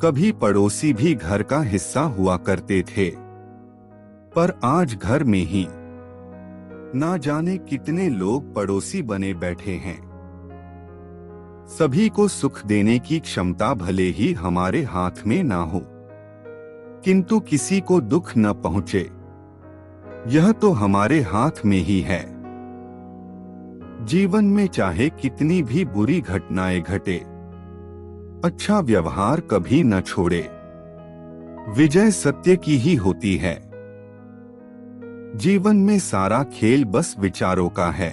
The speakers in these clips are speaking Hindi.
कभी पड़ोसी भी घर का हिस्सा हुआ करते थे, पर आज घर में ही ना जाने कितने लोग पड़ोसी बने बैठे हैं। सभी को सुख देने की क्षमता भले ही हमारे हाथ में ना हो, किंतु किसी को दुख न पहुंचे, यह तो हमारे हाथ में ही है। जीवन में चाहे कितनी भी बुरी घटनाएं घटे, अच्छा व्यवहार कभी न छोड़े। विजय सत्य की ही होती है। जीवन में सारा खेल बस विचारों का है।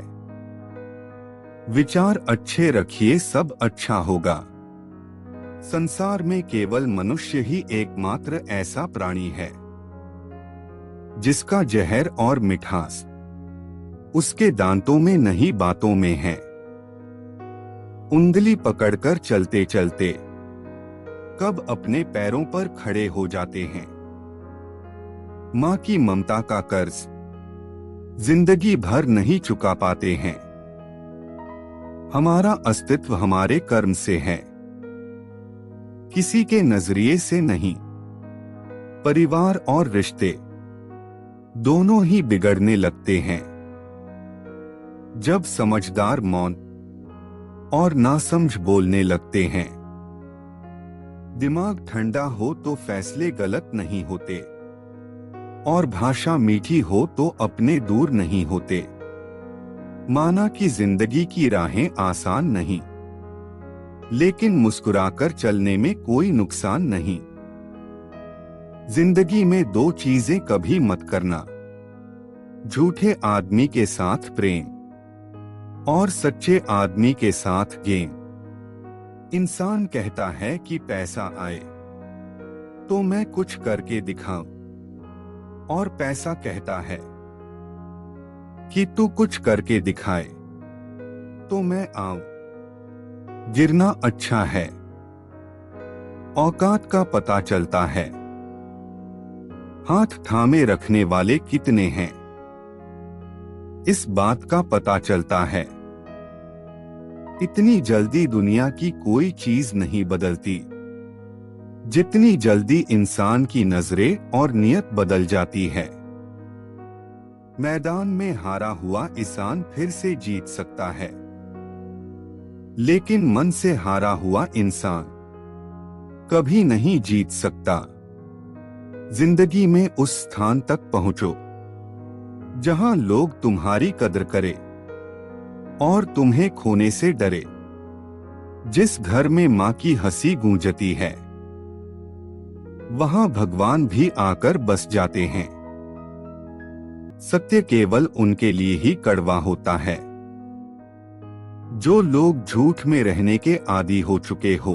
विचार अच्छे रखिए, सब अच्छा होगा। संसार में केवल मनुष्य ही एकमात्र ऐसा प्राणी है जिसका जहर और मिठास उसके दांतों में नहीं बातों में है। उंगली पकड़कर चलते चलते कब अपने पैरों पर खड़े हो जाते हैं। मां की ममता का कर्ज जिंदगी भर नहीं चुका पाते हैं। हमारा अस्तित्व हमारे कर्म से है, किसी के नजरिए से नहीं। परिवार और रिश्ते दोनों ही बिगड़ने लगते हैं जब समझदार मौन और नासमझ बोलने लगते हैं। दिमाग ठंडा हो तो फैसले गलत नहीं होते, और भाषा मीठी हो तो अपने दूर नहीं होते। माना कि जिंदगी की राहें आसान नहीं, लेकिन मुस्कुराकर चलने में कोई नुकसान नहीं। जिंदगी में दो चीजें कभी मत करना, झूठे आदमी के साथ प्रेम और सच्चे आदमी के साथ गेम। इंसान कहता है कि पैसा आए तो मैं कुछ करके दिखाऊं, और पैसा कहता है कि तू कुछ करके दिखाए तो मैं आऊं। गिरना अच्छा है, औकात का पता चलता है। हाथ थामे रखने वाले कितने हैं, इस बात का पता चलता है। इतनी जल्दी दुनिया की कोई चीज नहीं बदलती, जितनी जल्दी इंसान की नजरें और नियत बदल जाती है। मैदान में हारा हुआ इंसान फिर से जीत सकता है, लेकिन मन से हारा हुआ इंसान कभी नहीं जीत सकता। जिंदगी में उस स्थान तक पहुंचो जहां लोग तुम्हारी कदर करें और तुम्हें खोने से डरे। जिस घर में मां की हंसी गूंजती है, वहां भगवान भी आकर बस जाते हैं। सत्य केवल उनके लिए ही कड़वा होता है जो लोग झूठ में रहने के आदी हो चुके हो।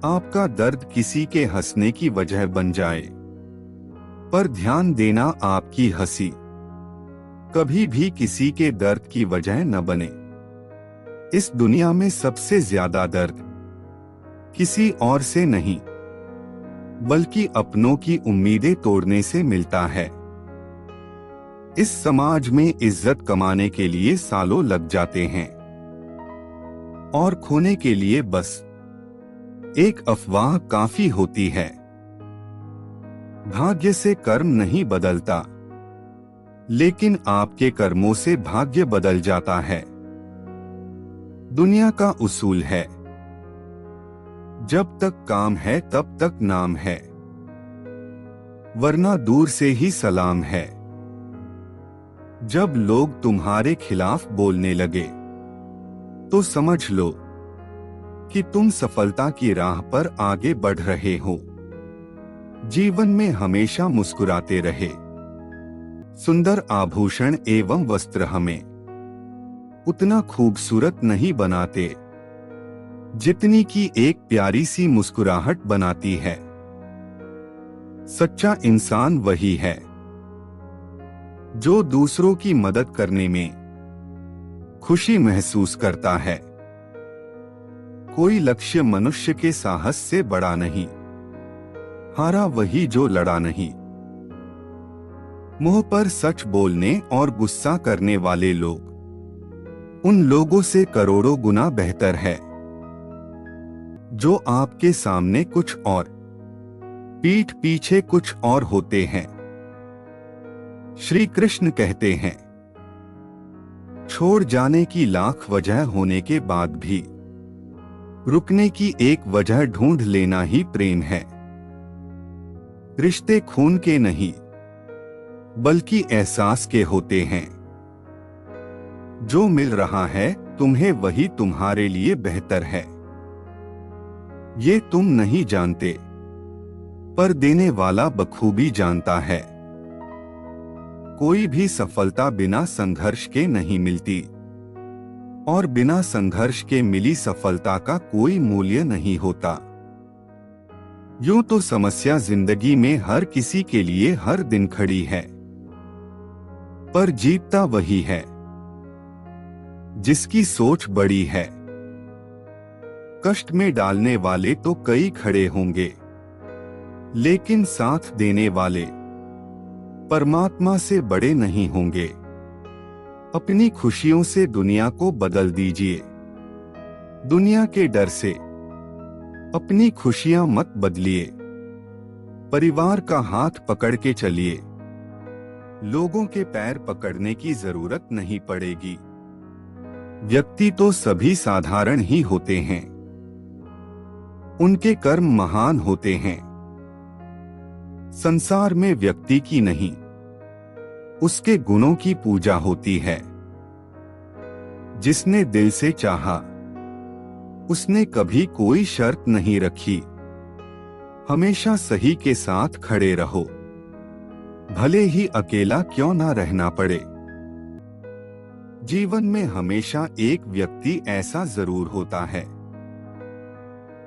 आपका दर्द किसी के हंसने की वजह बन जाए, पर ध्यान देना आपकी हंसी कभी भी किसी के दर्द की वजह न बने। इस दुनिया में सबसे ज्यादा दर्द किसी और से नहीं, बल्कि अपनों की उम्मीदें तोड़ने से मिलता है। इस समाज में इज्जत कमाने के लिए सालों लग जाते हैं, और खोने के लिए बस एक अफवाह काफी होती है। भाग्य से कर्म नहीं बदलता, लेकिन आपके कर्मों से भाग्य बदल जाता है। दुनिया का उसूल है, जब तक काम है तब तक नाम है, वरना दूर से ही सलाम है। जब लोग तुम्हारे खिलाफ बोलने लगे तो समझ लो कि तुम सफलता की राह पर आगे बढ़ रहे हो। जीवन में हमेशा मुस्कुराते रहे। सुंदर आभूषण एवं वस्त्र हमें उतना खूबसूरत नहीं बनाते जितनी कि एक प्यारी सी मुस्कुराहट बनाती है। सच्चा इंसान वही है जो दूसरों की मदद करने में खुशी महसूस करता है। कोई लक्ष्य मनुष्य के साहस से बड़ा नहीं, हारा वही जो लड़ा नहीं। मुंह पर सच बोलने और गुस्सा करने वाले लोग उन लोगों से करोड़ों गुना बेहतर है जो आपके सामने कुछ और, पीठ पीछे कुछ और होते हैं। श्री कृष्ण कहते हैं, छोड़ जाने की लाख वजह होने के बाद भी रुकने की एक वजह ढूंढ लेना ही प्रेम है। रिश्ते खून के नहीं बल्कि एहसास के होते हैं। जो मिल रहा है तुम्हें वही तुम्हारे लिए बेहतर है। ये तुम नहीं जानते, पर देने वाला बखूबी जानता है। कोई भी सफलता बिना संघर्ष के नहीं मिलती, और बिना संघर्ष के मिली सफलता का कोई मूल्य नहीं होता। यूं तो समस्या जिंदगी में हर किसी के लिए हर दिन खड़ी है, पर जीतता वही है जिसकी सोच बड़ी है। कष्ट में डालने वाले तो कई खड़े होंगे, लेकिन साथ देने वाले परमात्मा से बड़े नहीं होंगे। अपनी खुशियों से दुनिया को बदल दीजिए, दुनिया के डर से अपनी खुशियां मत बदलिए। परिवार का हाथ पकड़ के चलिए, लोगों के पैर पकड़ने की जरूरत नहीं पड़ेगी। व्यक्ति तो सभी साधारण ही होते हैं, उनके कर्म महान होते हैं। संसार में व्यक्ति की नहीं, उसके गुणों की पूजा होती है। जिसने दिल से चाहा, उसने कभी कोई शर्त नहीं रखी। हमेशा सही के साथ खड़े रहो, भले ही अकेला क्यों ना रहना पड़े। जीवन में हमेशा एक व्यक्ति ऐसा जरूर होता है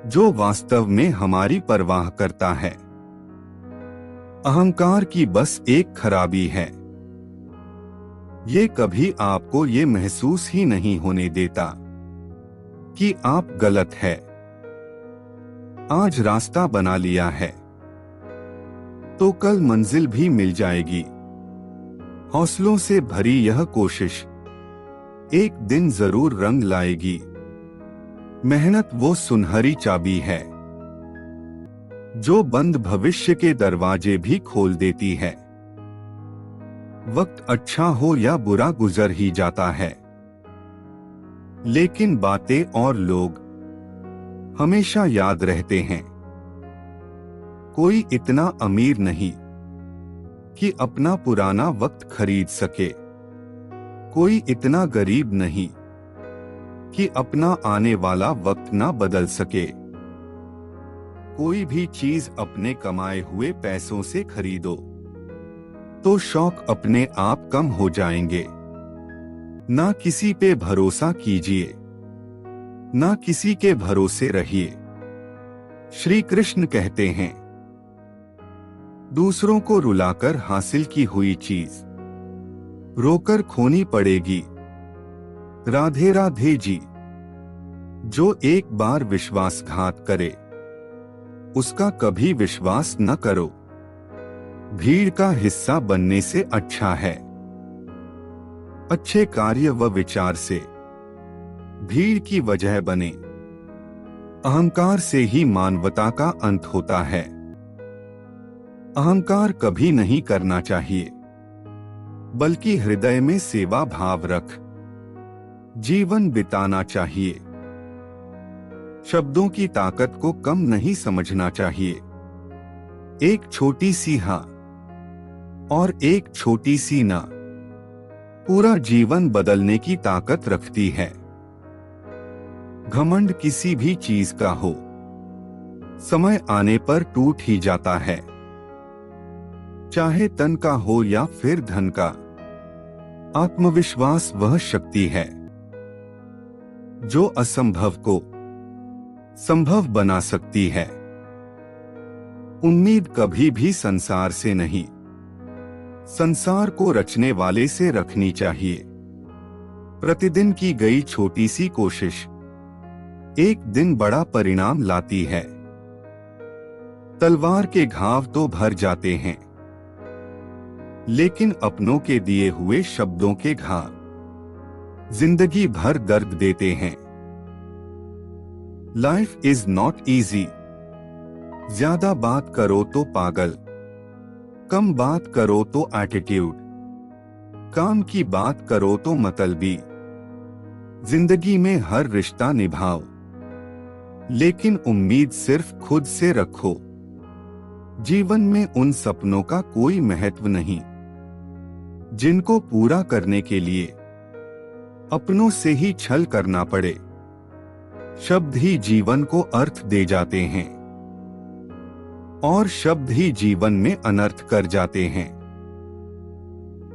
जो वास्तव में हमारी परवाह करता है। अहंकार की बस एक खराबी है, ये कभी आपको ये महसूस ही नहीं होने देता कि आप गलत है। आज रास्ता बना लिया है तो कल मंजिल भी मिल जाएगी। हौसलों से भरी यह कोशिश एक दिन जरूर रंग लाएगी। मेहनत वो सुनहरी चाबी है जो बंद भविष्य के दरवाजे भी खोल देती है। वक्त अच्छा हो या बुरा गुजर ही जाता है, लेकिन बातें और लोग हमेशा याद रहते हैं। कोई इतना अमीर नहीं कि अपना पुराना वक्त खरीद सके, कोई इतना गरीब नहीं कि अपना आने वाला वक्त ना बदल सके। कोई भी चीज अपने कमाए हुए पैसों से खरीदो तो शौक अपने आप कम हो जाएंगे। ना किसी पे भरोसा कीजिए, ना किसी के भरोसे रहिए। श्री कृष्ण कहते हैं, दूसरों को रुलाकर हासिल की हुई चीज रोकर खोनी पड़ेगी। राधे राधे जी। जो एक बार विश्वासघात करे उसका कभी विश्वास न करो। भीड़ का हिस्सा बनने से अच्छा है अच्छे कार्य व विचार से भीड़ की वजह बने। अहंकार से ही मानवता का अंत होता है। अहंकार कभी नहीं करना चाहिए, बल्कि हृदय में सेवा भाव रख जीवन बिताना चाहिए। शब्दों की ताकत को कम नहीं समझना चाहिए। एक छोटी सी हाँ और एक छोटी सी ना पूरा जीवन बदलने की ताकत रखती है। घमंड किसी भी चीज का हो, समय आने पर टूट ही जाता है। चाहे तन का हो या फिर धन का, आत्मविश्वास वह शक्ति है जो असंभव को संभव बना सकती है। उम्मीद कभी भी संसार से नहीं, संसार को रचने वाले से रखनी चाहिए। प्रतिदिन की गई छोटी सी कोशिश एक दिन बड़ा परिणाम लाती है। तलवार के घाव तो भर जाते हैं, लेकिन अपनों के दिए हुए शब्दों के घाव जिंदगी भर दर्द देते हैं। Life is not easy. ज्यादा बात करो तो पागल, कम बात करो तो एटीट्यूड, काम की बात करो तो मतलबी। जिंदगी में हर रिश्ता निभाओ, लेकिन उम्मीद सिर्फ खुद से रखो। जीवन में उन सपनों का कोई महत्व नहीं जिनको पूरा करने के लिए अपनों से ही छल करना पड़े। शब्द ही जीवन को अर्थ दे जाते हैं और शब्द ही जीवन में अनर्थ कर जाते हैं।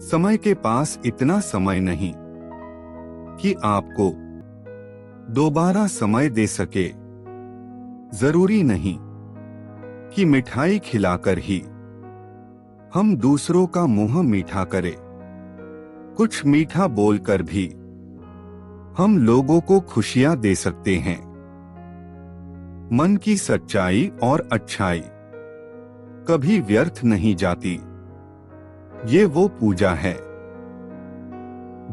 समय के पास इतना समय नहीं कि आपको दोबारा समय दे सके। जरूरी नहीं कि मिठाई खिलाकर ही हम दूसरों का मुंह मीठा करें। कुछ मीठा बोलकर भी हम लोगों को खुशियां दे सकते हैं। मन की सच्चाई और अच्छाई कभी व्यर्थ नहीं जाती। ये वो पूजा है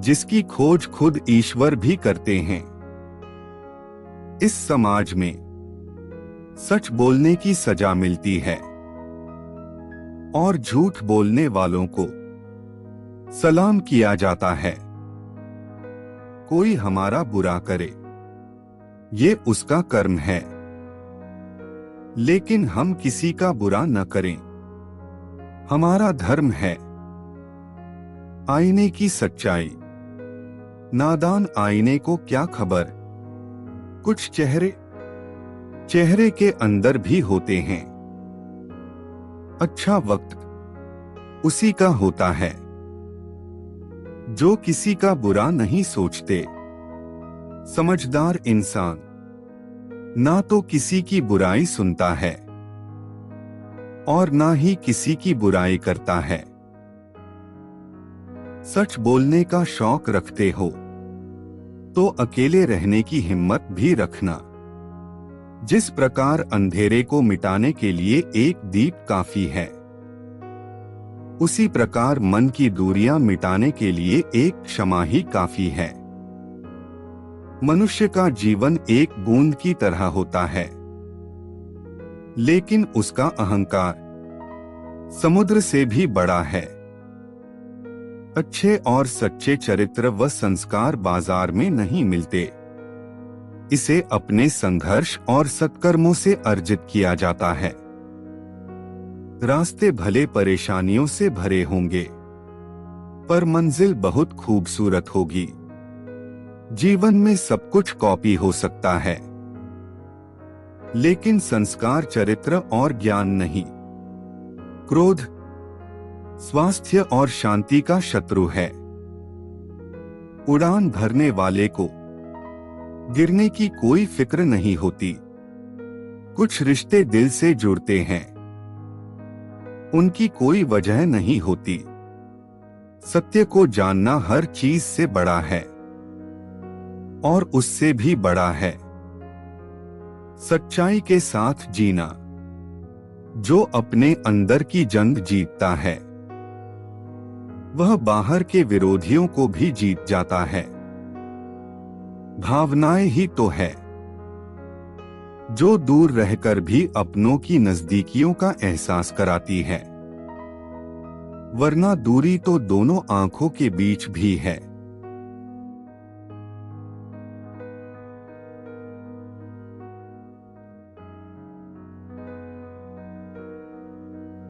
जिसकी खोज खुद ईश्वर भी करते हैं। इस समाज में सच बोलने की सजा मिलती है और झूठ बोलने वालों को सलाम किया जाता है। कोई हमारा बुरा करे, ये उसका कर्म है, लेकिन हम किसी का बुरा न करें, हमारा धर्म है। आईने की सच्चाई, नादान आईने को क्या खबर, कुछ चेहरे के अंदर भी होते हैं। अच्छा वक्त उसी का होता है जो किसी का बुरा नहीं सोचते। समझदार इंसान ना तो किसी की बुराई सुनता है और ना ही किसी की बुराई करता है। सच बोलने का शौक रखते हो तो अकेले रहने की हिम्मत भी रखना। जिस प्रकार अंधेरे को मिटाने के लिए एक दीप काफी है, उसी प्रकार मन की दूरियां मिटाने के लिए एक क्षमा ही काफी है। मनुष्य का जीवन एक बूंद की तरह होता है, लेकिन उसका अहंकार समुद्र से भी बड़ा है। अच्छे और सच्चे चरित्र व संस्कार बाजार में नहीं मिलते। इसे अपने संघर्ष और सत्कर्मों से अर्जित किया जाता है। रास्ते भले परेशानियों से भरे होंगे, पर मंजिल बहुत खूबसूरत होगी। जीवन में सब कुछ कॉपी हो सकता है, लेकिन संस्कार, चरित्र और ज्ञान नहीं। क्रोध स्वास्थ्य और शांति का शत्रु है। उड़ान भरने वाले को गिरने की कोई फिक्र नहीं होती। कुछ रिश्ते दिल से जुड़ते हैं, उनकी कोई वजह नहीं होती। सत्य को जानना हर चीज से बड़ा है और उससे भी बड़ा है सच्चाई के साथ जीना। जो अपने अंदर की जंग जीतता है, वह बाहर के विरोधियों को भी जीत जाता है। भावनाएं ही तो है जो दूर रहकर भी अपनों की नजदीकियों का एहसास कराती है, वरना दूरी तो दोनों आंखों के बीच भी है।